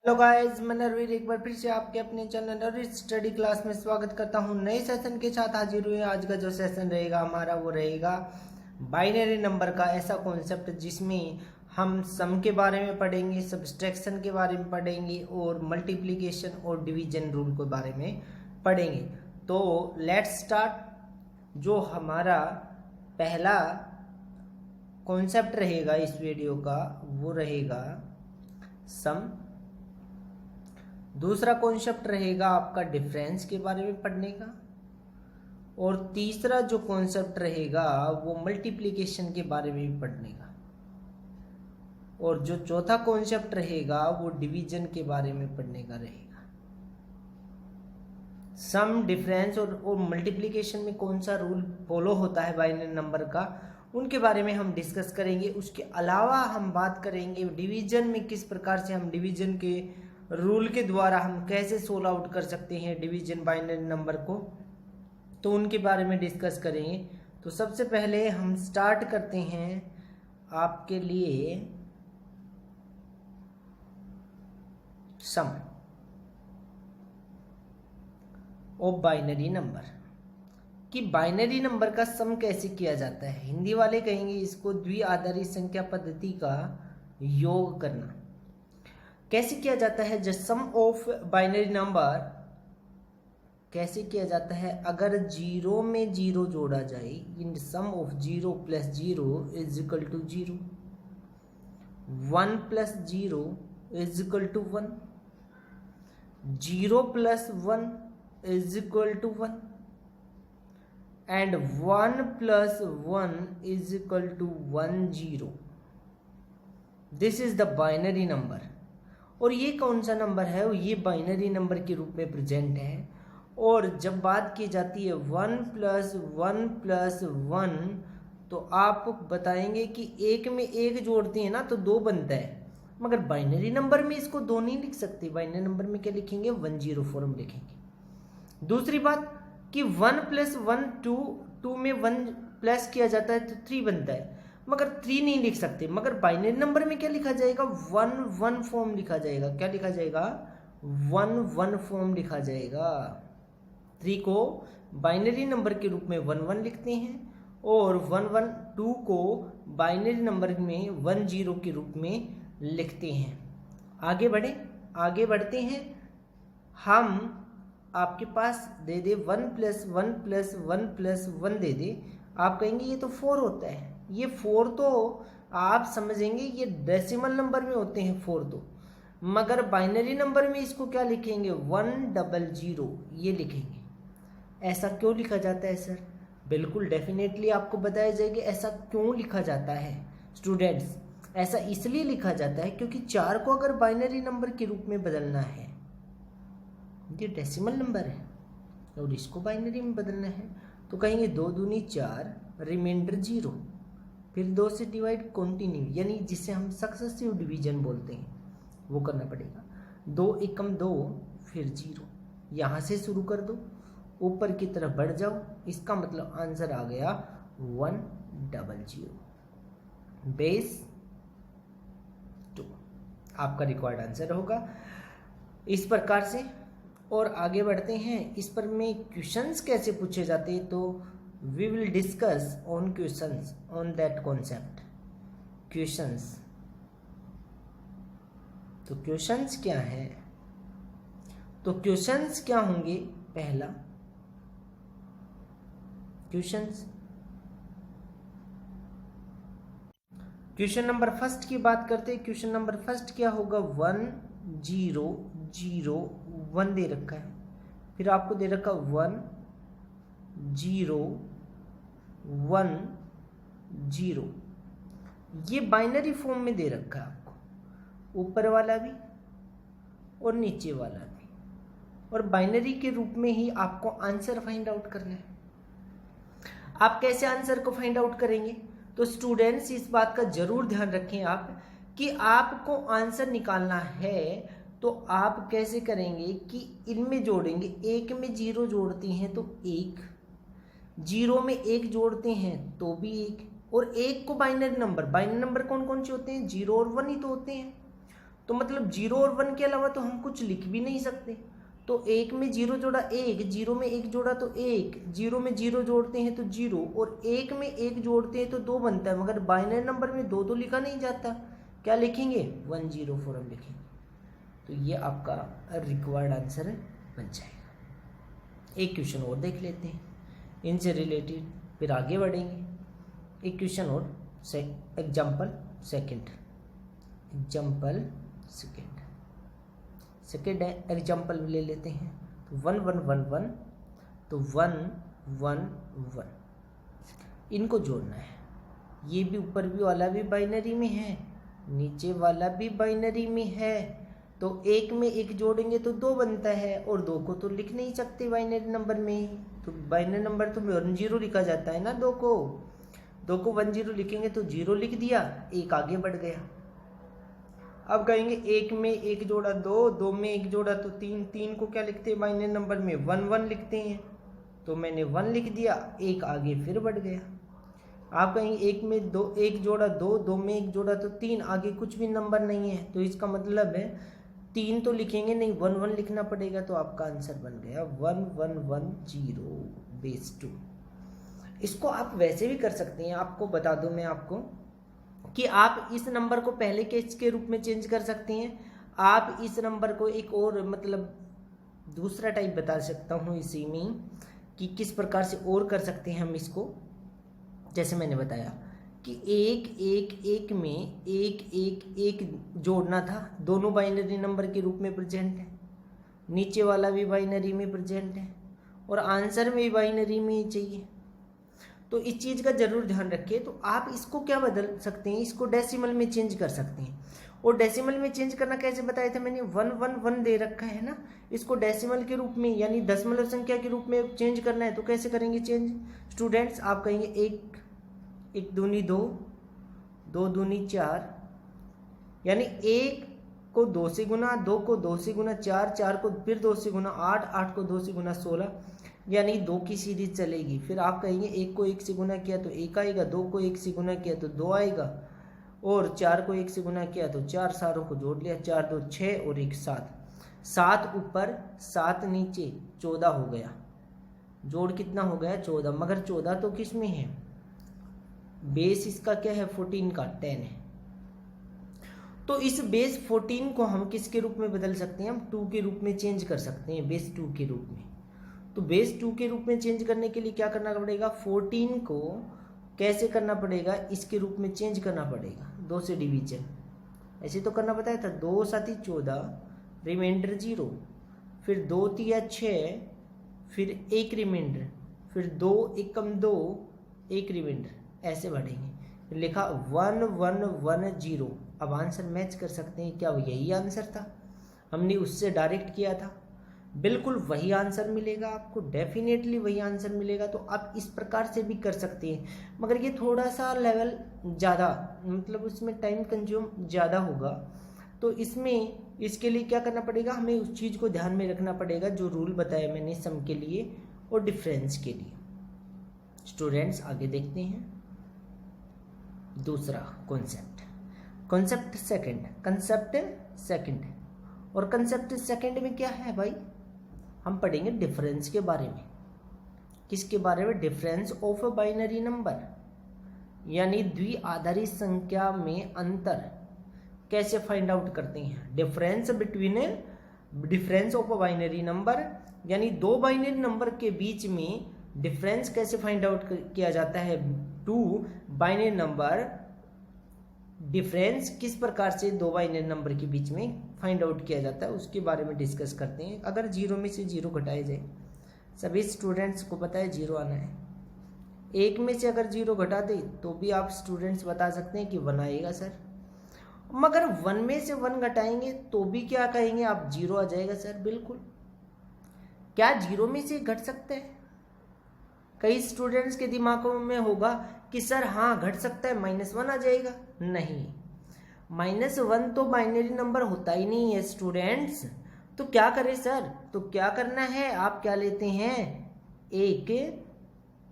Hello guys, मैं नरवीर एक बार फिर से आपके अपने चैनल नरवीर स्टडी क्लास में स्वागत करता हूं। नए सेशन के साथ हाजिर हुए। आज का जो सेशन रहेगा हमारा वो रहेगा बाइनरी नंबर का ऐसा कॉन्सेप्ट जिसमें हम सम के बारे में पढ़ेंगे, सब्सट्रैक्शन के बारे में पढ़ेंगे और मल्टीप्लिकेशन और डिवीजन रूल के बारे में पढ़ेंगे। तो लेट्स स्टार्ट। जो हमारा पहला कॉन्सेप्ट रहेगा इस वीडियो का वो रहेगा सम। दूसरा कॉन्सेप्ट रहेगा आपका डिफरेंस के बारे में पढ़ने का, और तीसरा जो कॉन्सेप्ट रहेगा वो मल्टीप्लिकेशन के बारे में पढ़ने का, और जो चौथा कॉन्सेप्ट रहेगा वो डिवीजन के बारे में पढ़ने का रहेगा। सम, डिफरेंस और मल्टीप्लिकेशन में कौन सा रूल फॉलो होता है बाइनरी नंबर का, उनके बारे में हम डिस्कस करेंगे। उसके अलावा हम बात करेंगे डिवीजन में किस प्रकार से हम डिवीजन के रूल के द्वारा हम कैसे सोल्व आउट कर सकते हैं डिवीजन बाइनरी नंबर को, तो उनके बारे में डिस्कस करेंगे। तो सबसे पहले हम स्टार्ट करते हैं आपके लिए सम ऑफ बाइनरी नंबर, कि बाइनरी नंबर का सम कैसे किया जाता है। हिंदी वाले कहेंगे इसको द्विआधारी संख्या पद्धति का योग करना। कैसे किया जाता है the sum of binary number, कैसे किया जाता है। अगर जीरो में जीरो जोड़ा जाए, in sum of zero plus zero is equal to zero, 1 plus zero is equal to 1, 0 plus 1 is equal to 1, and 1 plus 1 is equal to 1 0। This is the binary number. और ये कौन सा number है, ये binary number के रूप में present है। और जब बात की जाती है 1 प्लस 1 प्लस 1, तो आप बताएंगे कि एक में एक जोड़ते हैं ना तो 2 बनता है, मगर बाइनरी नंबर में इसको 2 नहीं लिख सकते। बाइनरी नंबर में क्या लिखेंगे, 1 0 फॉर्म लिखेंगे। दूसरी बात कि 1 प्लस 1 2, 2 में 1 प्लस किया जाता है तो 3 बनता है, मगर 3 नहीं लिख सकते। मगर बाइनरी नंबर में क्या लिखा जाएगा, 1 1 फॉर्म लिखा जाएगा। क्या लिखा जाएगा, 1 1 फॉर्म लिखा जाएगा। 3 को बाइनरी नंबर के रूप में 1 1 लिखते हैं, और 1 1 2 को बाइनरी नंबर में 1 0 के रूप में लिखते हैं। आगे बढ़ते हैं हम। आपके पास दे दे 1 प्लस 1 प्लस 1 प्लस 1 दे दे, आप कहेंगे ये तो 4 होता है। ये 4 तो आप समझेंगे ये डेसिमल नंबर में होते हैं 4 तो, मगर बाइनरी नंबर में इसको क्या लिखेंगे, 1 0 ये लिखेंगे। ऐसा क्यों लिखा जाता है सर, बिल्कुल डेफिनेटली आपको बताया जाएगा ऐसा क्यों लिखा जाता है। स्टूडेंट्स, ऐसा इसलिए लिखा जाता है क्योंकि 4 को अगर बाइनरी नंबर के रूप में बदलना है, ये डेसिमल नंबर है और इसको बाइनरी में बदलना है, तो कहेंगे 2 दूनी 4, रिमाइंडर 0, फिर 2 से डिवाइड कंटिन्यू, यानी जिसे हम सक्सेसिव डिवीजन बोलते हैं वो करना पड़ेगा। 2 एकम 2, फिर 0, यहाँ से शुरू कर दो, ऊपर की तरफ बढ़ जाओ। इसका मतलब आंसर आ गया 1 0 बेस 2, आपका रिक्वायर्ड आंसर होगा इस प्रकार से। और आगे बढ़ते हैं, इस पर में क्वेश्चंस कैसे पूछे जाते हैं, तो we will discuss on questions on that concept. Questions, तो क्वेश्चंस क्या है, तो क्वेश्चंस क्या होंगे। पहला क्वेश्चन नंबर फर्स्ट की बात करते हैं। क्वेश्चन नंबर फर्स्ट क्या होगा, 1 0 0 1 दे रखा है, फिर आपको दे रखा 1 0 1 0, ये बाइनरी फॉर्म में दे रखा है आपको, ऊपर वाला भी और नीचे वाला भी, और बाइनरी के रूप में ही आपको आंसर फाइंड आउट करना है। आप कैसे आंसर को फाइंड आउट करेंगे, तो स्टूडेंट्स इस बात का जरूर ध्यान रखें आप कि आपको आंसर निकालना है तो आप कैसे करेंगे कि इनमें जोड़ेंगे। 1 में 0 जोड़ते हैं तो 1, 0 में 1 जोड़ते हैं तो भी 1, और 1 को बाइनरी नंबर कौन कौन से होते हैं, 0 और 1 ही तो होते हैं। तो मतलब 0 और 1 के अलावा तो हम कुछ लिख भी नहीं सकते। तो 1 में 0 जोड़ा 1, 0 में 1 जोड़ा तो 1, 0 में 0 जोड़ते हैं तो 0, और 1 में 1 जोड़ते हैं तो 2 बनता है। मगर बाइनरी नंबर में 2 तो लिखा नहीं जाता, क्या लिखेंगे? 104 हम लिखेंगे। तो ये आपका रिक्वायर्ड आंसर बन जाएगा। एक क्वेश्चन और देख लेते हैं इनसे रिलेटेड, फिर आगे बढ़ेंगे। एक क्वेश्चन और, एग्जाम्पल सेकेंड एग्जाम्पल ले लेते हैं। तो 1 1 1 1, तो 1 1 1 इनको जोड़ना है। ये भी ऊपर भी वाला भी बाइनरी में है, नीचे वाला भी बाइनरी में है। तो 1 में 1 जोड़ेंगे तो 2 बनता है, और 2 को तो लिख नहीं सकते बाइनरी नंबर में। तो बाइनरी नंबर तो 10 लिखा जाता है ना। 2 को 10 लिखेंगे तो 0 लिख दिया, 1 आगे बढ़ गया। अब कहेंगे 1 में 1 जोड़ा 2, 2 में 1 जोड़ा तो 3, 3 को क्या लिखते हैं बाइनरी नंबर में? 1 1 लिखते हैं। तो मैंने 1 लिख दिया, 1 आगे फिर बढ़ गया। आप कहेंगे 1 में 1 जोड़ा 2, 2 में 1 जोड़ा तो 3, आगे कुछ भी नंबर नहीं है। तो इसका मतलब है 3 तो लिखेंगे नहीं, 1 1 लिखना पड़ेगा। तो आपका आंसर बन गया 1 1 1 0 बेस 2। इसको आप वैसे भी कर सकते हैं। आपको बता दूं मैं आपको कि आप इस नंबर को पहले के रूप में चेंज कर सकते हैं। आप इस नंबर को एक और मतलब दूसरा टाइप बता सकता हूँ इसी में, कि किस प्रकार से और कर सकते हैं हम इसको। जैसे मैंने बताया कि 1 1 1 में 1 1 1 जोड़ना था, दोनों बाइनरी नंबर के रूप में प्रेजेंट है, नीचे वाला भी बाइनरी में प्रेजेंट है, और आंसर में भी बाइनरी में ही चाहिए। तो इस चीज़ का जरूर ध्यान रखिए। तो आप इसको क्या बदल सकते हैं? इसको डेसिमल में चेंज कर सकते हैं। और डेसिमल में चेंज करना कैसे बताया था मैंने? 1 1 1 दे रखा है ना, इसको डेसिमल के रूप में यानी दशमलव संख्या के रूप में चेंज करना है। तो कैसे करेंगे चेंज स्टूडेंट्स? आप कहेंगे 1 1 दूनी 2, 2 दूनी 4, यानी 1 को 2 से गुना, 2 को 2 से गुना, 4 4 को फिर 2 से गुना, 8 8 को 2 से गुना 16, यानी 2 की सीरीज चलेगी। फिर आप कहेंगे 1 को 1 से गुना किया तो 1 आएगा, 2 को 1 से गुना किया तो 2 आएगा, और 4 को 1 से गुना किया तो 4 सारों को जोड़ लिया, 4 2 6 और 1 7, 7 ऊपर 7 नीचे 14 हो गया। जोड़ कितना हो गया? 14। मगर 14 तो किस में है? बेस इसका क्या है? 14 का 10 है। तो इस बेस 14 को हम किसके रूप में बदल सकते हैं? हम 2 के रूप में चेंज कर सकते हैं, बेस 2 के रूप में। तो बेस 2 के रूप में चेंज करने के लिए क्या करना पड़ेगा? 14 को कैसे करना पड़ेगा? इसके रूप में चेंज करना पड़ेगा, 2 से डिवीजन। ऐसे तो करना बताया था, 2 7 14, रिमाइंडर 0, फिर 2 3 6, फिर 1 रिमाइंडर, फिर 2 1 2, 1 रिमाइंडर, ऐसे बढ़ेंगे। लिखा 1 1 1 0। अब आंसर मैच कर सकते हैं, क्या यही आंसर था? हमने उससे डायरेक्ट किया था, बिल्कुल वही आंसर मिलेगा आपको, डेफिनेटली वही आंसर मिलेगा। तो आप इस प्रकार से भी कर सकते हैं, मगर ये थोड़ा सा लेवल ज़्यादा, मतलब उसमें टाइम कंज्यूम ज़्यादा होगा। तो इसमें इसके लिए क्या करना पड़ेगा? हमें उस चीज़ को ध्यान में रखना पड़ेगा जो रूल बताया मैंने सम के लिए और डिफरेंस के लिए। स्टूडेंट्स आगे देखते हैं दूसरा कंसेप्ट सेकंड। और कंसेप्ट सेकंड में क्या है भाई? हम पढ़ेंगे डिफरेंस के बारे में। किसके बारे में? Difference of a binary number, यानी द्विआधारी संख्या में अंतर कैसे फाइंड आउट करते हैं। Difference of a binary number, यानी 2 बाइनरी नंबर के बीच में डिफरेंस कैसे फाइंड आउट किया जाता है। 2 बाइनरी नंबर डिफरेंस किस प्रकार से 2 बाइनरी नंबर के बीच में फाइंड आउट किया जाता है, उसके बारे में डिस्कस करते हैं। अगर 0 में से 0 घटाया जाए, सभी स्टूडेंट्स को पता है 0 आना है। 1 में से अगर 0 घटा दे तो भी आप स्टूडेंट्स बता सकते हैं कि 1 आएगा सर। मगर 1 में से 1 घटाएंगे तो भी क्या कहेंगे आप? 0 आ जाएगा सर। बिल्कुल। क्या 0 में से घट सकते हैं? कई स्टूडेंट्स के दिमागों में होगा कि सर हाँ घट सकता है, -1 आ जाएगा। नहीं, -1 तो बाइनरी नंबर होता ही नहीं है स्टूडेंट्स। तो क्या करें सर? तो क्या करना है, आप क्या लेते हैं? एक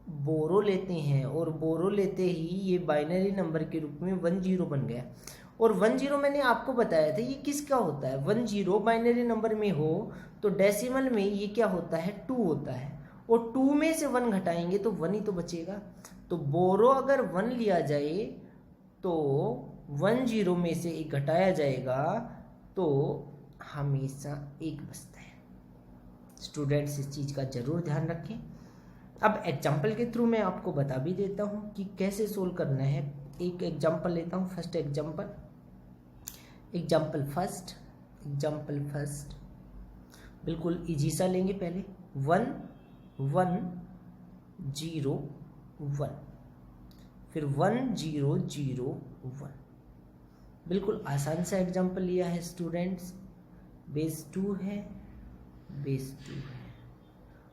बोरो लेते हैं, और बोरो लेते ही ये बाइनरी नंबर के रूप में 10 बन गया। और 10 मैंने आपको बताया था ये किसका होता है, 10 बाइनरी नंबर में हो तो डेसिमल में ये क्या होता है, 2 होता है, और 2 में से 1 घटाएंगे तो 1 ही तो बचेगा। तो बोरो अगर 1 लिया जाए तो 10 में से 1 घटाया जाएगा तो हमेशा 1 बचता है। स्टूडेंट्स इस चीज़ का जरूर ध्यान रखें। अब एग्जाम्पल के थ्रू मैं आपको बता भी देता हूँ कि कैसे सोल्व करना है। एक एग्जाम्पल लेता हूँ, फर्स्ट एग्जाम्पल फर्स्ट बिल्कुल इजी सा लेंगे। पहले 1 1 0 1, फिर 1 0 0 1, बिल्कुल आसान सा एग्जाम्पल लिया है स्टूडेंट्स। बेस 2 है।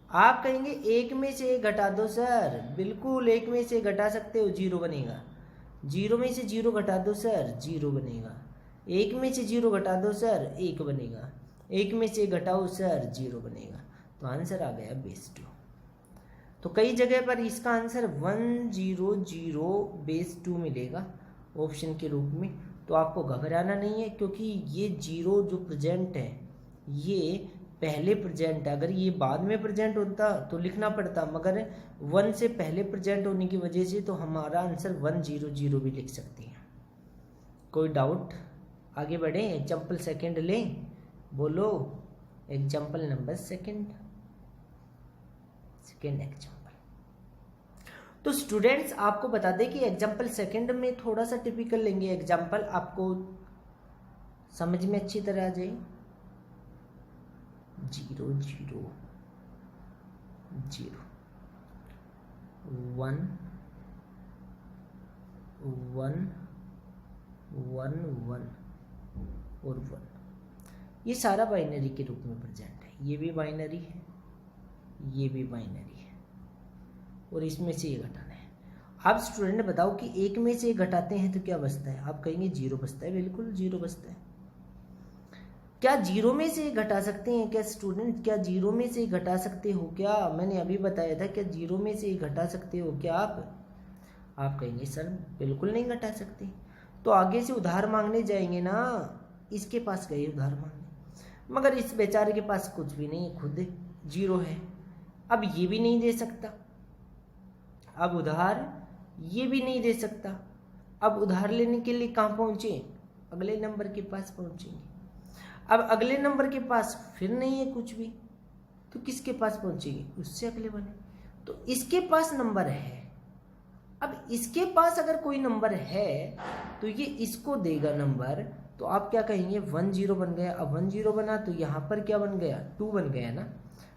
आप कहेंगे 1 में से 1 घटा दो सर, बिल्कुल 1 में से घटा सकते हो, 0 बनेगा। 0 में से 0 घटा दो सर, 0 बनेगा। 1 में से 0 घटा दो सर, 1 बनेगा। 1 में से 1 घटाओ सर, 0 बनेगा। तो आंसर आ गया बेस 2। तो कई जगह पर इसका आंसर 1 0 0 बेस 2 मिलेगा ऑप्शन के रूप में। तो आपको घबराना नहीं है, क्योंकि ये 0 जो प्रेजेंट है ये पहले प्रेजेंट है। अगर ये बाद में प्रेजेंट होता तो लिखना पड़ता, मगर 1 से पहले प्रेजेंट होने की वजह से तो हमारा आंसर 1 0 0 भी लिख सकते हैं। कोई डाउट? आगे बढ़े, एग्जाम्पल सेकंड लें। बोलो एग्जाम्पल नंबर सेकंड एग्जाम्पल। तो स्टूडेंट्स आपको बता दें कि एग्जाम्पल सेकंड में थोड़ा सा टिपिकल लेंगे एग्जाम्पल, आपको समझ में अच्छी तरह आ जाए। 0 0 0 1 1 1 1 और 1, ये सारा बाइनरी के रूप में प्रेजेंट है। ये भी बाइनरी है, ये भी बाइनरी है, और इसमें से ये घटाना है। आप स्टूडेंट बताओ कि 1 में से घटाते हैं तो क्या बचता है? आप कहेंगे 0 बचता है, बिल्कुल 0 बचता है। क्या 0 में से घटा सकते हैं क्या स्टूडेंट? क्या 0 में से घटा सकते हो क्या? मैंने अभी बताया था, क्या 0 में से घटा सकते हो क्या आप कहेंगे सर बिल्कुल नहीं घटा सकते। तो आगे से उधार मांगने जाएंगे ना, इसके पास गए उधार मांगने, मगर इस बेचारे के पास कुछ भी नहीं, खुद 0 है। अब ये भी नहीं दे सकता, अब उधार ये भी नहीं दे सकता। अब उधार लेने के लिए कहाँ पहुंचे? अगले नंबर के पास पहुंचेंगे। अब अगले नंबर के पास फिर नहीं है कुछ भी, तो किसके पास पहुंचेंगे? उससे अगले वाले। तो इसके पास नंबर है। अब इसके पास अगर कोई नंबर है तो ये इसको देगा नंबर। तो आप क्या कहेंगे? 1 0 बन गया। अब 1 0 बना तो यहाँ पर क्या बन गया? 2 बन गया ना।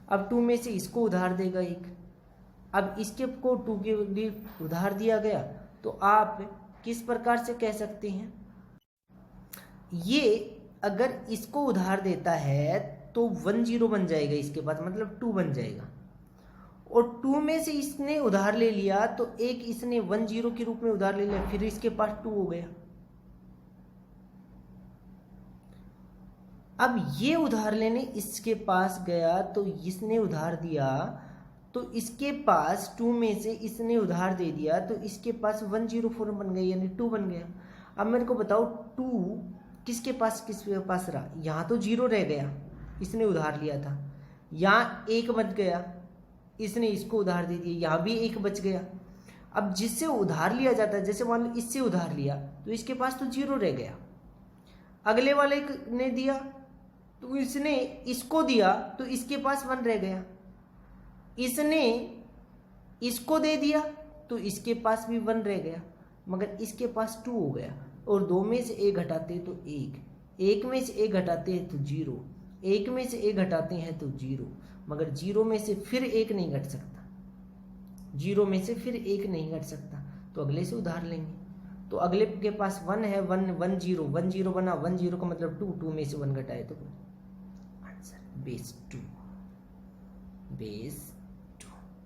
अब 2 में से इसको उधार देगा 1। अब इसके को 2 के लिए उधार दिया गया। तो आप किस प्रकार से कह सकते हैं? ये अगर इसको उधार देता है तो 1 0 बन जाएगा इसके पास, मतलब 2 बन जाएगा। और 2 में से इसने उधार ले लिया तो 1 इसने 1 0 के रूप में उधार ले लिया, फिर इसके पास 2 हो गया। अब ये उधार लेने इसके पास गया तो इसने उधार दिया, तो इसके पास 2 में से इसने उधार दे दिया तो इसके पास 1 0 4 बन गया, यानी 2 बन गया। अब मेरे को बताओ 2 किसके पास रहा? यहाँ तो 0 रह गया, इसने उधार लिया था। यहाँ 1 बच गया, इसने इसको उधार दे दिया, यहाँ भी 1 बच गया। अब जिससे उधार लिया जाता है, जैसे मान लो इससे उधार लिया तो इसके पास तो 0 रह गया। अगले वाले ने दिया तो इसने इसको दिया तो इसके पास 1 रह गया। इसने इसको दे दिया तो इसके पास भी 1 रह गया, मगर इसके पास 2 हो गया। और 2 में से 1 घटाते हैं तो 1, 1 में से 1 घटाते हैं तो 0, 1 में से 1 घटाते हैं तो 0, मगर 0 में से फिर 1 नहीं घट सकता। 0 में से फिर 1 नहीं घट सकता, तो अगले से उधार लेंगे। तो अगले के पास 1 है, 1 1 0 1 0 बना, 1 0 का मतलब 2, 2 में से 1 घटाए तो आंसर बेस 2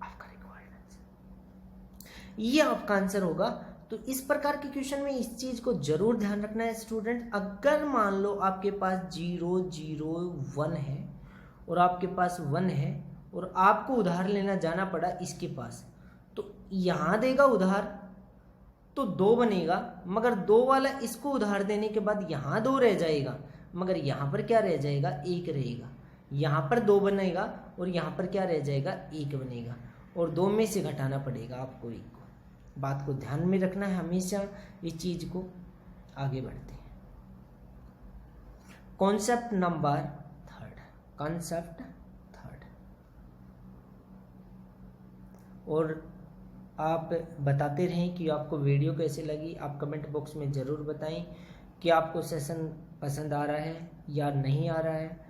आपका रिक्वायर्ड आंसर, ये आपका आंसर होगा। तो इस प्रकार के क्वेश्चन में इस चीज को जरूर ध्यान रखना है स्टूडेंट। अगर मान लो आपके पास 0 0 1 है और आपके पास 1 है और आपको उधार लेना जाना पड़ा इसके पास, तो यहाँ देगा उधार तो 2 बनेगा, मगर 2 वाला इसको उधार देने के बाद यहाँ 2 रह जाएगा, मगर यहाँ पर क्या रह जाएगा, 1 रहेगा। यहाँ पर 2 बनेगा और यहाँ पर क्या रह जाएगा, 1 बनेगा, और 2 में से घटाना पड़ेगा आपको 1 को। बात को ध्यान में रखना है हमेशा इस चीज़ को। आगे बढ़ते हैं। Concept number 3, concept 3। और आप बताते रहें कि आपको वीडियो कैसे लगी। आप कमेंट बॉक्स में ज़रूर बताएं कि आपको सेशन पसंद आ रहा है या नहीं आ रहा है।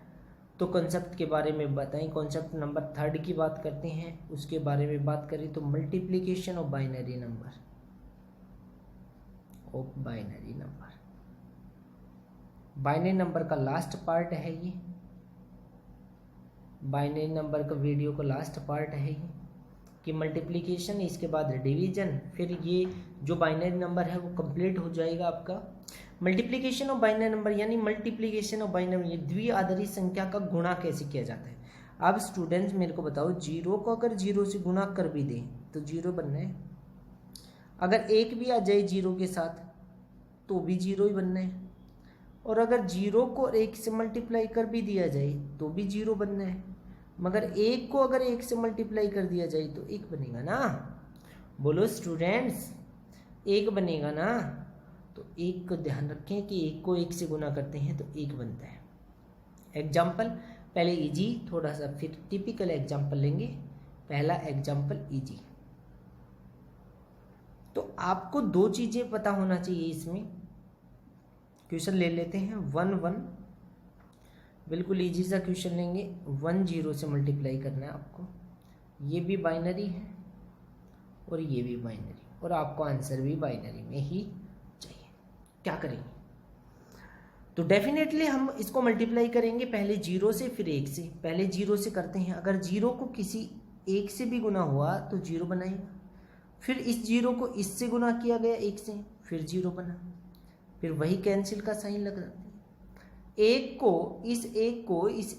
तो कॉन्सेप्ट के बारे में बताएं। कॉन्सेप्ट नंबर 3 की बात करते हैं। उसके बारे में बात करें तो multiplication of binary number, binary number का लास्ट पार्ट है ये। बाइनरी नंबर का वीडियो का लास्ट पार्ट है ये कि मल्टीप्लिकेशन, इसके बाद डिवीजन, फिर ये जो बाइनरी नंबर है वो कंप्लीट हो जाएगा आपका। मल्टीप्लिकेशन ऑफ बाइनरी नंबर यानी मल्टीप्लिकेशन ऑफ बाइनरी, ये द्विआधारी संख्या का गुणा कैसे किया जाता है। अब स्टूडेंट्स मेरे को बताओ, 0 को अगर 0 से गुणा कर भी दें तो 0 बनना है। अगर 1 भी आ जाए 0 के साथ तो भी 0 ही बनना है। और अगर 0 को 1 से मल्टीप्लाई कर भी दिया जाए तो भी 0 बनना है। मगर 1 को अगर 1 से मल्टीप्लाई कर दिया जाए तो 1 बनेगा ना। बोलो स्टूडेंट्स, 1 बनेगा ना। तो 1 को ध्यान रखें कि 1 को 1 से गुना करते हैं तो 1 बनता है। एग्जाम्पल, पहले इजी थोड़ा सा, फिर टिपिकल एग्जाम्पल लेंगे। पहला एग्जाम्पल इजी। तो आपको 2 चीज़ें पता होना चाहिए इसमें। क्वेश्चन ले लेते हैं 1 1, बिल्कुल इजी सा क्वेश्चन लेंगे। 1 0 से मल्टीप्लाई करना है आपको। ये भी बाइनरी है और ये भी बाइनरी, और आपको आंसर भी बाइनरी में ही चाहिए। क्या करेंगे? तो डेफिनेटली हम इसको मल्टीप्लाई करेंगे, पहले 0 से फिर 1 से। पहले 0 से करते हैं। अगर 0 को किसी 1 से भी गुना हुआ तो 0 बनाएगा। फिर इस 0 को इससे गुना किया गया 1 से, फिर 0 बना। फिर वही कैंसिल का साइन लग जाता है। 1 को इस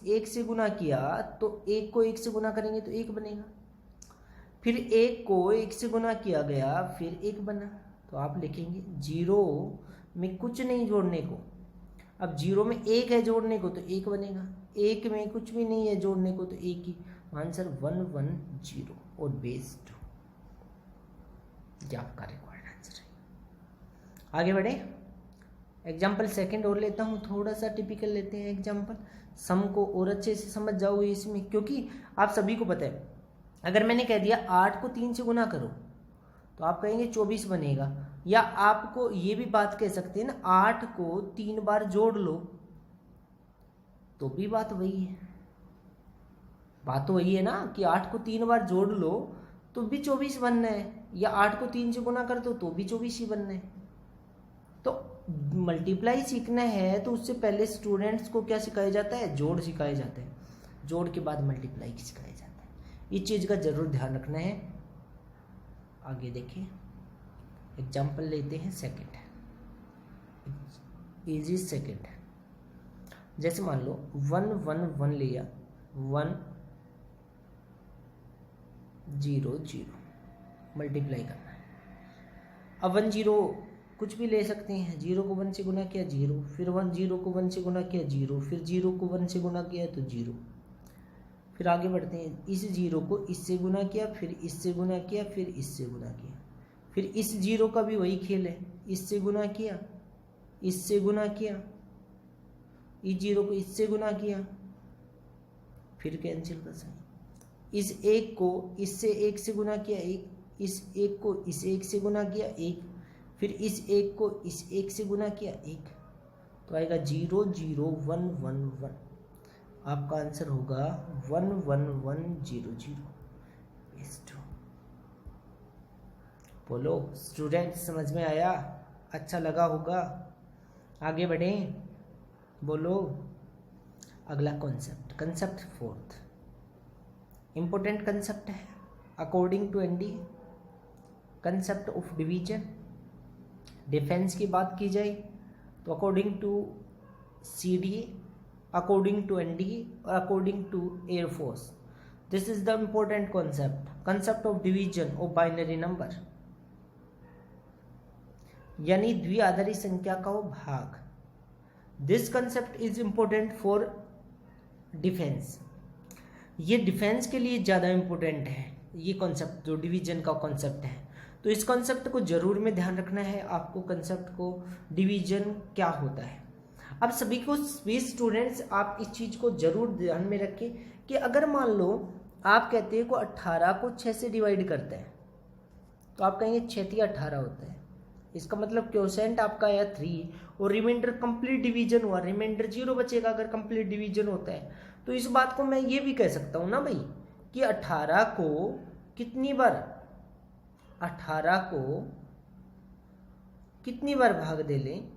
1 से गुना किया तो 1 को 1 से गुना करेंगे तो 1 बनेगा। फिर 1 को 1 से गुना किया गया, फिर 1 बना। तो आप लिखेंगे 0 में कुछ नहीं जोड़ने को। अब 0 में 1 है जोड़ने को तो 1 बनेगा। 1 में कुछ भी नहीं है जोड़ने को तो 1 ही। आंसर 1 1 0 और बेस 2, ये आपका रिक्वायर्ड आंसर है। आगे बढ़े। एग्जाम्पल सेकंड और लेता हूँ, थोड़ा सा टिपिकल लेते हैं एग्जाम्पल। सम को और अच्छे से समझ जाओगे इसमें, क्योंकि आप सभी को पता है अगर मैंने कह दिया 8 को 3 से गुना करो तो आप कहेंगे 24 बनेगा। या आपको ये भी बात कह सकते हैं ना, 8 को 3 बार जोड़ लो तो भी बात वही है। बात तो वही है ना कि 8 को 3 बार जोड़ लो तो भी 24 बनना है, या 8 को 3 से गुना कर दो तो भी 24 ही बनना है। तो मल्टीप्लाई सीखना है तो उससे पहले स्टूडेंट्स को क्या सिखाया जाता है? जोड़ सिखाया जाता है। जोड़ के बाद मल्टीप्लाई सिखाया जाता है। इस चीज़ का जरूर ध्यान रखना है। आगे देखिए, एग्जाम्पल लेते हैं सेकंड, इजी सेकंड। जैसे मान लो 1 1 1 लिया, 1 0 0 मल्टीप्लाई करना है। अब 1 0 कुछ भी ले सकते हैं। 0 को 1 से गुना किया 0, फिर 1 0 को 1 से गुना किया 0, फिर 0 को 1 से गुना किया तो 0। फिर आगे बढ़ते हैं। इस 0 को इससे गुना किया, फिर इससे गुना किया, फिर इससे गुना किया। फिर इस 0 का भी वही खेल है, इससे गुना किया, इससे गुना किया, इस 0 को इससे गुना किया, फिर कैंसिल का साइन। इस 1 को इससे 1 से गुना किया 1, इस 1 को इस 1 से गुना किया 1, फिर इस 1 को इस 1 से गुना किया 1, तो आएगा 0 0 1 1 1। आपका आंसर होगा 1 1 1 0 0। बोलो स्टूडेंट, समझ में आया? अच्छा लगा होगा। आगे बढ़ें, बोलो। अगला concept, concept 4th, important concept है according to ND, concept of division. Defence की बात की जाए तो according to CDA, according to NDA और according to air force, this is the important concept, concept of division of binary number. यानी द्विआधारी संख्या का वो भाग। This concept is important for defence. ये डिफेंस के लिए ज़्यादा इंपॉर्टेंट है ये कॉन्सेप्ट, जो डिवीजन का कॉन्सेप्ट है। तो इस कॉन्सेप्ट को जरूर में ध्यान रखना है आपको, कंसेप्ट को, डिवीजन क्या होता है। अब सभी को, सभी स्टूडेंट्स आप इस चीज़ को जरूर ध्यान में रखें कि अगर मान लो आप कहते हैं को 18 को 6 से डिवाइड करते हैं, तो आप कहेंगे 6 18 होता है। इसका मतलब क्वोशिएंट आपका आया 3 और रिमाइंडर कंप्लीट डिवीजन हुआ, रिमाइंडर 0 बचेगा अगर कंप्लीट डिवीजन होता है। तो इस बात को मैं ये भी कह सकता हूँ ना भाई कि 18 को कितनी बार, 18 को कितनी बार भाग दे लें,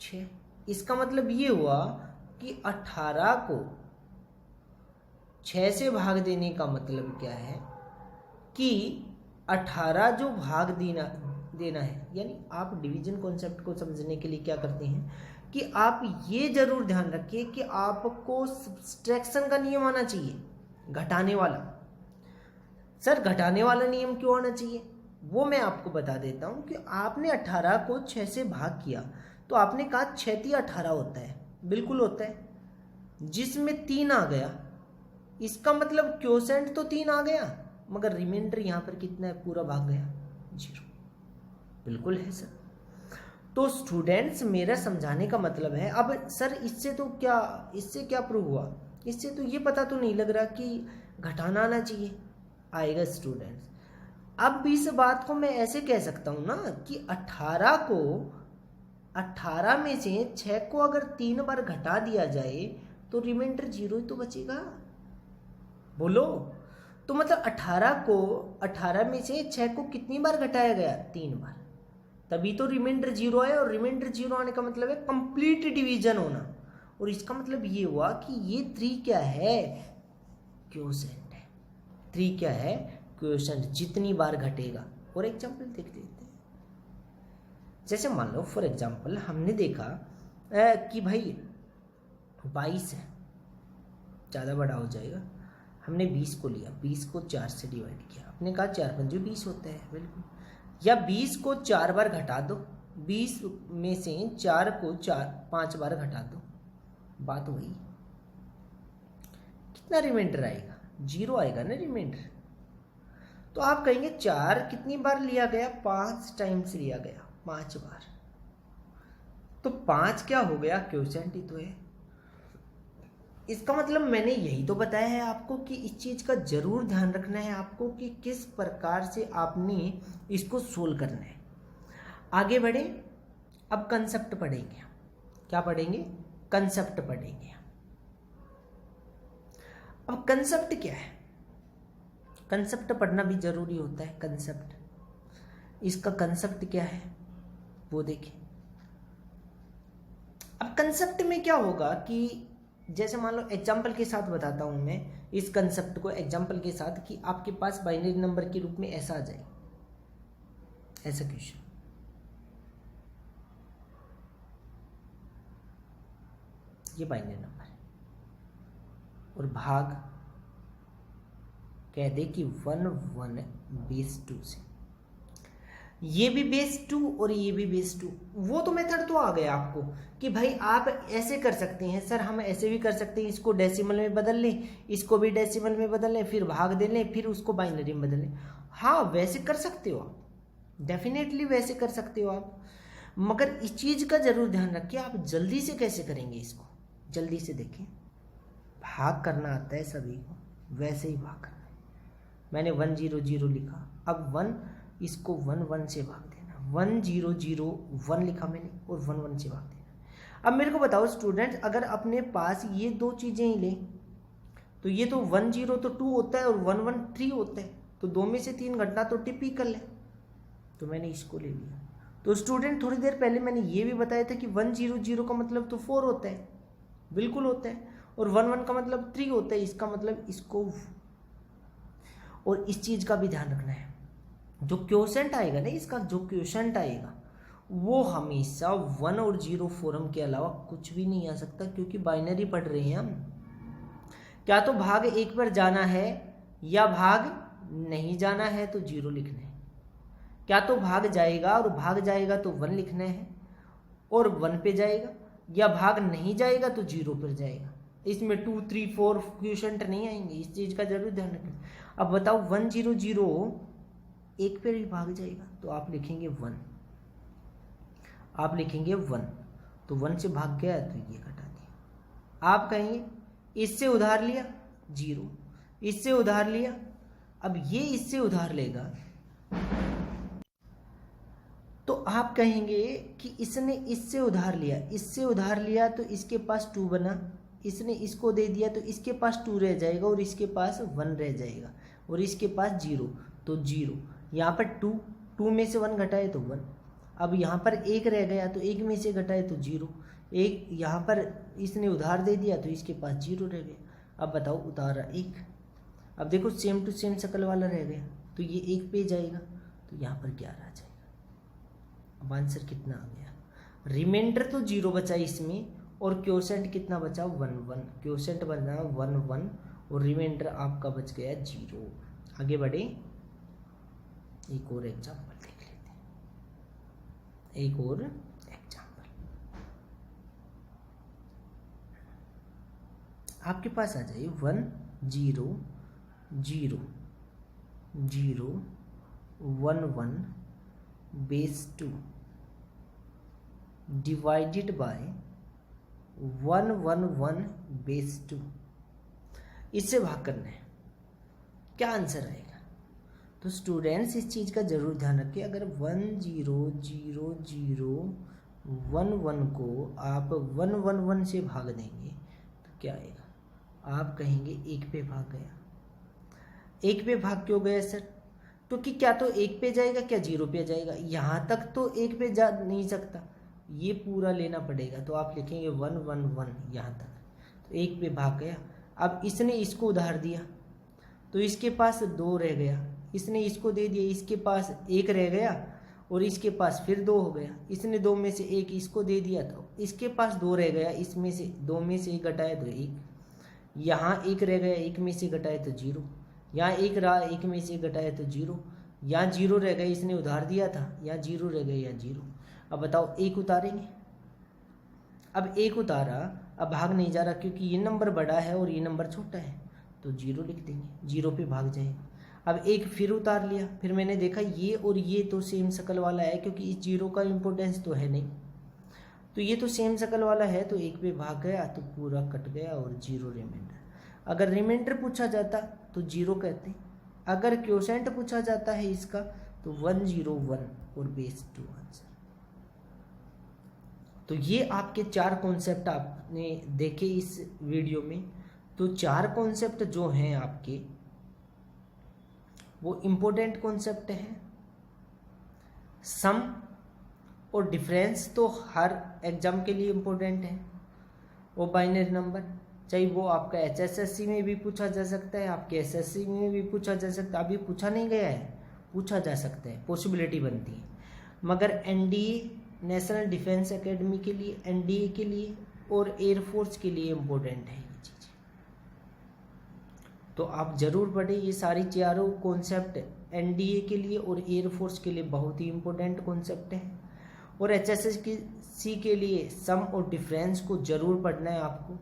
6। इसका मतलब ये हुआ कि 18 को 6 से भाग देने का मतलब क्या है कि 18 जो भाग देना है, यानी आप डिवीजन कॉन्सेप्ट को समझने के लिए क्या करते हैं कि आप ये जरूर ध्यान रखिए कि आपको सब्सट्रैक्शन का नियम आना चाहिए, घटाने वाला। सर घटाने वाला नियम क्यों आना चाहिए, वो मैं आपको बता देता हूँ कि आपने 18 को 6 से भाग किया तो आपने कहा 6 18 होता है, बिल्कुल होता है, जिसमें 3 आ गया। इसका मतलब क्वोशिएंट तो 3 आ गया, मगर रिमाइंडर यहाँ पर कितना है, पूरा भाग गया 0। बिल्कुल है सर। तो स्टूडेंट्स मेरा समझाने का मतलब है, अब सर इससे क्या प्रूव हुआ, इससे तो ये पता तो नहीं लग रहा कि घटाना आना चाहिए, आएगा स्टूडेंट्स। अब भी इस बात को मैं ऐसे कह सकता हूँ ना कि 18 में से 6 को अगर 3 बार घटा दिया जाए तो रिमाइंडर 0 ही तो बचेगा, बोलो। तो मतलब 18 में से 6 को कितनी बार घटाया गया, 3 बार, तभी तो रिमाइंडर 0 है। और रिमाइंडर 0 आने का मतलब है कंप्लीट डिवीजन होना। और इसका मतलब ये हुआ कि ये 3 क्या है, क्वोशिएंट है। 3 क्या है, क्वोशिएंट, जितनी बार घटेगा। और एग्जांपल देख लेते हैं। जैसे मान लो फॉर एग्जांपल हमने देखा कि भाई 22 है, ज़्यादा बड़ा हो जाएगा। हमने 20 को लिया, 20 को 4 से डिवाइड किया, आपने कहा 4 पंजे 20 होता है, बिल्कुल। या 20 को 4 बार घटा दो, 20 में से 4 को 5 बार घटा दो, बात वही। कितना रिमाइंडर आएगा, 0 आएगा ना रिमाइंडर। तो आप कहेंगे 4 कितनी बार लिया गया, 5 टाइम्स लिया गया, 5 बार। तो 5 क्या हो गया, क्वोशिएंट ही तो है। इसका मतलब मैंने यही तो बताया है आपको कि इस चीज़ का जरूर ध्यान रखना है आपको कि किस प्रकार से आपने इसको सोल्व करना है। आगे बढ़े, अब कंसेप्ट पढ़ेंगे। क्या पढ़ेंगे, कंसेप्ट पढ़ेंगे। अब कंसेप्ट क्या है, कंसेप्ट पढ़ना भी जरूरी होता है। कंसेप्ट, इसका कंसेप्ट क्या है वो देखिए। अब कंसेप्ट में क्या होगा कि जैसे मान लो एग्जाम्पल के साथ बताता हूं मैं इस कंसेप्ट को, एग्जाम्पल के साथ, कि आपके पास बाइनरी नंबर के रूप में ऐसा आ जाए, ऐसा क्वेश्चन। ये बाइनरी नंबर है और भाग कह दे कि 1 1 बेस 2 से, ये भी बेस 2 और ये भी बेस 2। वो तो मेथड तो आ गया आपको कि भाई आप ऐसे कर सकते हैं, सर हम ऐसे भी कर सकते हैं, इसको डेसिमल में बदल लें, इसको भी डेसिमल में बदल लें, फिर भाग दे लें, फिर उसको बाइनरी में बदल लें। हाँ वैसे कर सकते हो आप, डेफिनेटली वैसे कर सकते हो आप, मगर इस चीज़ का जरूर ध्यान रखिए आप जल्दी से कैसे करेंगे इसको। जल्दी से देखें, भाग करना आता है सभी को, वैसे ही भाग करना है। मैंने 1 0 0 लिखा, अब 1 इसको 1 1 से भाग देना, 1 0 0 1 लिखा मैंने और 1 1 से भाग देना। अब मेरे को बताओ स्टूडेंट, अगर अपने पास ये दो चीज़ें ही लें तो ये तो 1 0 तो 2 होता है और 1 1 3 होता है, तो 2 में से 3 घटना तो टिपिकल है, तो मैंने इसको ले लिया। तो स्टूडेंट थोड़ी देर पहले मैंने ये भी बताया था कि 1 0 0 का मतलब तो 4 होता है, बिल्कुल होता है, और 1 1 का मतलब 3 होता है, इसका मतलब इसको। और इस चीज़ का भी ध्यान रखना है, जो क्वोशिएंट आएगा ना, इसका जो क्वोशिएंट आएगा वो हमेशा 1 और 0 फॉर्म के अलावा कुछ भी नहीं आ सकता, क्योंकि बाइनरी पढ़ रहे हैं हम। क्या तो भाग 1 पर जाना है या भाग नहीं जाना है तो 0 लिखना है, क्या तो भाग जाएगा, और भाग जाएगा तो 1 लिखना है और 1 पे जाएगा, या भाग नहीं जाएगा तो 0 पर जाएगा। इसमें 2 3 4 क्वोशंट नहीं आएंगे, इस चीज़ का जरूर ध्यान रखें। अब बताओ 1 0 0 1 पर भी भाग जाएगा तो आप लिखेंगे 1, आप लिखेंगे 1, तो 1 से भाग गया तो ये घटा दिया। आप कहेंगे इससे उधार लिया 0, इससे उधार लिया, अब ये इससे उधार लेगा तो आप कहेंगे कि इसने इससे उधार लिया, इससे उधार लिया तो इसके पास 2 बना, इसने इसको दे दिया तो इसके पास 2 रह जाएगा और इसके पास 1 रह जाएगा और इसके पास 0, तो 0। यहाँ पर 2 में से 1 घटाए तो 1। अब यहाँ पर 1 रह गया तो 1 में से घटाए तो 0। 1 यहाँ पर इसने उधार दे दिया तो इसके पास 0 रह गया। अब बताओ उतारा 1। अब देखो सेम टू सेम शक्ल वाला रह गया तो ये 1 पे जाएगा तो यहाँ पर 11 आ जाएगा। अब आंसर कितना आ गया? रिमाइंडर तो 0 बचा इसमें और क्वोशंट कितना बचा? 1 1। क्वोशंट बना 1 1 और रिमाइंडर आपका बच गया 0। आगे बढ़े, एक और एग्जाम्पल देख लेते हैं। एक और एग्जाम्पल आपके पास आ जाए 1 0 0 0 1 1 बेस 2 डिवाइडेड बाय 1 1 1 बेस 2। इससे भाग करना है, क्या आंसर आएगा? तो स्टूडेंट्स इस चीज़ का जरूर ध्यान रखिए, अगर 1 0 0 0 1 1 को आप 1 1 1 से भाग देंगे तो क्या आएगा? आप कहेंगे 1 पे भाग गया। 1 पे भाग क्यों गया सर? क्योंकि क्या तो 1 पे जाएगा क्या 0 पे जाएगा? यहाँ तक तो 1 पे जा नहीं सकता, ये पूरा लेना पड़ेगा, तो आप लिखेंगे 1 1 1 यहाँ तक, तो 1 पे भाग गया। अब इसने इसको उधार दिया तो इसके पास 2 रह गया, इसने इसको दे दिया, इसके पास 1 रह गया और इसके पास फिर 2 हो गया। इसने 2 में से 1 इसको दे दिया तो इसके पास 2 रह गया, इसमें से 2 में से 1 घटाया तो 1, यहाँ 1 रह गया, 1 में से घटाया तो 0, यहाँ 1 रहा, 1 में से घटाया तो 0, यहाँ 0 रह गया, इसने उधार दिया था, यहाँ 0 रह गया, यहाँ 0। अब बताओ 1 उतारेंगे। अब 1 उतारा, अब भाग नहीं जा रहा क्योंकि ये नंबर बड़ा है और ये नंबर छोटा है, तो 0 लिख देंगे, 0 पे भाग जाएगा। अब 1 फिर उतार लिया, फिर मैंने देखा ये और ये तो सेम शक्ल वाला है क्योंकि इस 0 का इम्पोर्टेंस तो है नहीं, तो ये तो सेम शक्ल वाला है, तो 1 पे भाग गया तो पूरा कट गया और 0 रिमाइंडर। अगर रिमाइंडर पूछा जाता तो 0 कहते, अगर क्वोशंट पूछा जाता है इसका तो 1 0 1 और बेस 2 आंसर। तो ये आपके 4 कॉन्सेप्ट आपने देखे इस वीडियो में। तो 4 कॉन्सेप्ट जो हैं आपके वो इम्पोर्टेंट कॉन्सेप्ट हैं। सम और डिफरेंस तो हर एग्जाम के लिए इम्पोर्टेंट है, वो बाइनरी नंबर, चाहे वो आपका HSSC में भी पूछा जा सकता है, आपके SSC में भी पूछा जा सकता है, अभी पूछा नहीं गया है, पूछा जा सकता है, पॉसिबिलिटी बनती है। मगर NDA नेशनल डिफेंस एकेडमी के लिए, NDA के लिए और एयरफोर्स के लिए इम्पोर्टेंट है ये चीज़। तो आप ज़रूर पढ़ें, ये सारी चारों कॉन्सेप्ट NDA के लिए और एयरफोर्स के लिए बहुत ही इम्पोर्टेंट कॉन्सेप्ट है। और HSSC के लिए सम और डिफरेंस को ज़रूर पढ़ना है आपको।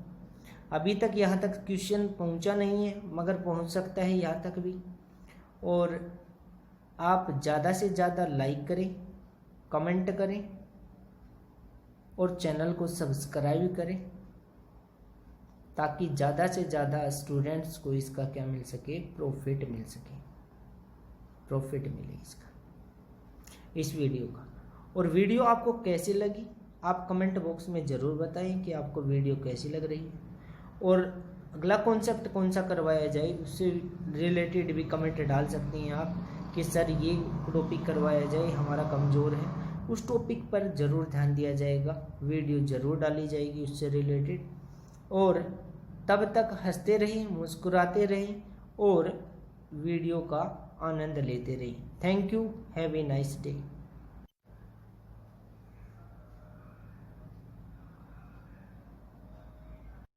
अभी तक यहाँ तक क्वेश्चन पहुँचा नहीं है मगर पहुँच सकता है यहाँ तक भी। और आप ज़्यादा से ज़्यादा लाइक करें, कमेंट करें और चैनल को सब्सक्राइब करें ताकि ज़्यादा से ज़्यादा स्टूडेंट्स को इसका क्या मिल सके, प्रॉफिट मिल सके, प्रॉफिट मिले इसका, इस वीडियो का। और वीडियो आपको कैसी लगी आप कमेंट बॉक्स में ज़रूर बताएं कि आपको वीडियो कैसी लग रही है, और अगला कॉन्सेप्ट कौन सा करवाया जाए उससे रिलेटेड भी कमेंट डाल सकते हैं आप कि सर ये टॉपिक करवाया जाए, हमारा कमज़ोर है, उस टॉपिक पर ज़रूर ध्यान दिया जाएगा, वीडियो ज़रूर डाली जाएगी उससे रिलेटेड। और तब तक हंसते रहें, मुस्कुराते रहें और वीडियो का आनंद लेते रहें। Thank you, have a nice day.